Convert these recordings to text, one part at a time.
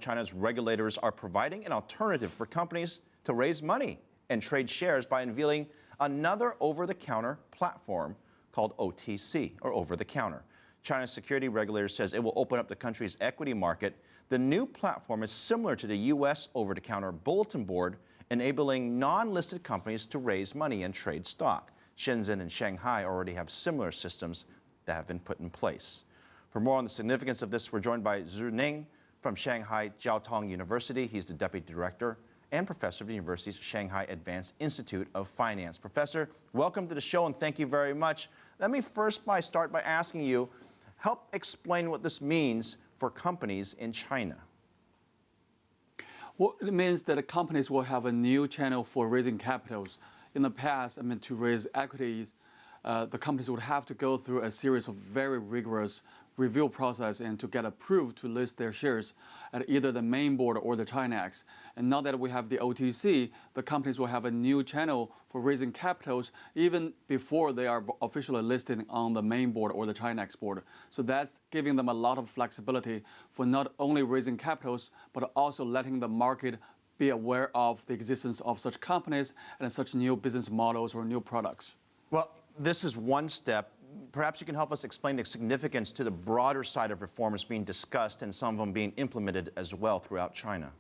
China's regulators are providing an alternative for companies to raise money and trade shares by unveiling another over-the-counter platform called OTC, or over-the-counter. China's security regulator says it will open up the country's equity market. The new platform is similar to the U.S. over-the-counter bulletin board, enabling non-listed companies to raise money and trade stock. Shenzhen and Shanghai already have similar systems that have been put in place. For more on the significance of this, we're joined by Zhu Ning from Shanghai Jiao Tong University. He's the deputy director and professor of the university's Shanghai Advanced Institute of Finance. Professor, welcome to the show and thank you very much. Let me first start by asking you, help explain what this means for companies in China. Well, it means that companies will have a new channel for raising capitals. In the past, to raise equities, the companies would have to go through a series of very rigorous review process and to get approved to list their shares at either the main board or the Chinax. And now that we have the OTC, the companies will have a new channel for raising capitals even before they are officially listed on the main board or the Chinax board. So that's giving them a lot of flexibility for not only raising capitals, but also letting the market be aware of the existence of such companies and such new business models or new products. Well, this is one step. Perhaps you can help us explain the significance to the broader side of reforms being discussed and some of them being implemented as well throughout China.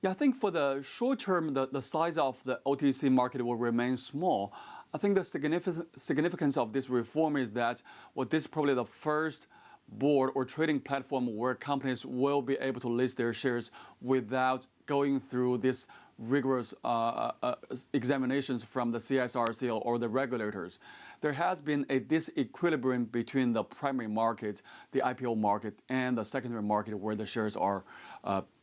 Yeah, I think for the short term, the size of the OTC market will remain small. I think the significance of this reform is that, well, this is probably the first board or trading platform where companies will be able to list their shares without going through this rigorous examinations from the CSRC or the regulators. There has been a disequilibrium between the primary market, the IPO market, and the secondary market where the shares are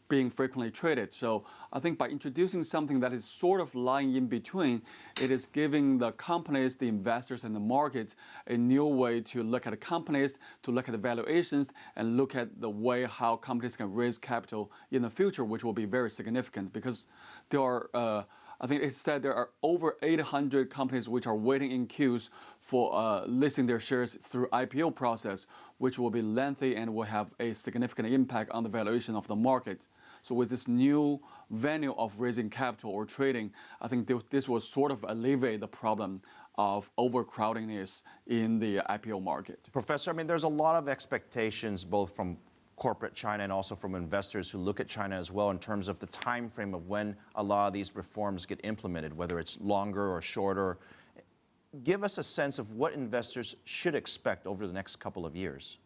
being frequently traded. So I think by introducing something that is sort of lying in between, it is giving the companies, the investors, and the market a new way to look at the companies, to look at the valuations, and look at the way how companies can raise capital in the future, which will be very significant because there are, I think it said there are over 800 companies which are waiting in queues for listing their shares through IPO process, which will be lengthy and will have a significant impact on the valuation of the market. So with this new venue of raising capital or trading, I think this will sort of alleviate the problem of overcrowdedness in the IPO market. Professor, there's a lot of expectations both from corporate China and also from investors who look at China as well in terms of the time frame of when a lot of these reforms get implemented, whether it's longer or shorter. Give us a sense of what investors should expect over the next couple of years.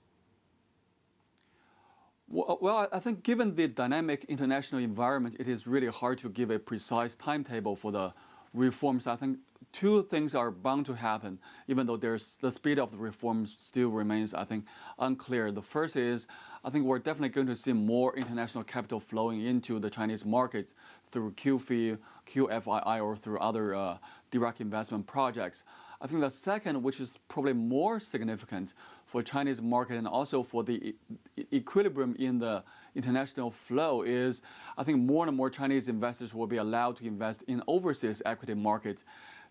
Well, I think given the dynamic international environment, it is really hard to give a precise timetable for the reforms. I think two things are bound to happen, even though the speed of the reforms still remains, I think, unclear. The first is, I think we're definitely going to see more international capital flowing into the Chinese market through QFII, QFII, or through other direct investment projects. I think the second, which is probably more significant for Chinese market and also for the equilibrium in the international flow is, I think more and more Chinese investors will be allowed to invest in overseas equity markets.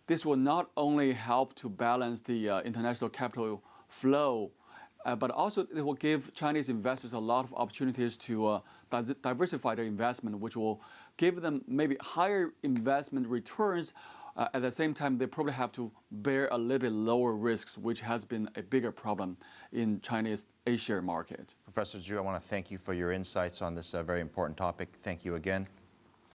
This will not only help to balance the international capital flow, but also it will give Chinese investors a lot of opportunities to diversify their investment, which will give them maybe higher investment returns. At the same time, they probably have to bear a little bit lower risks, which has been a bigger problem in Chinese A-share market. Professor Zhu, I want to thank you for your insights on this very important topic. Thank you again.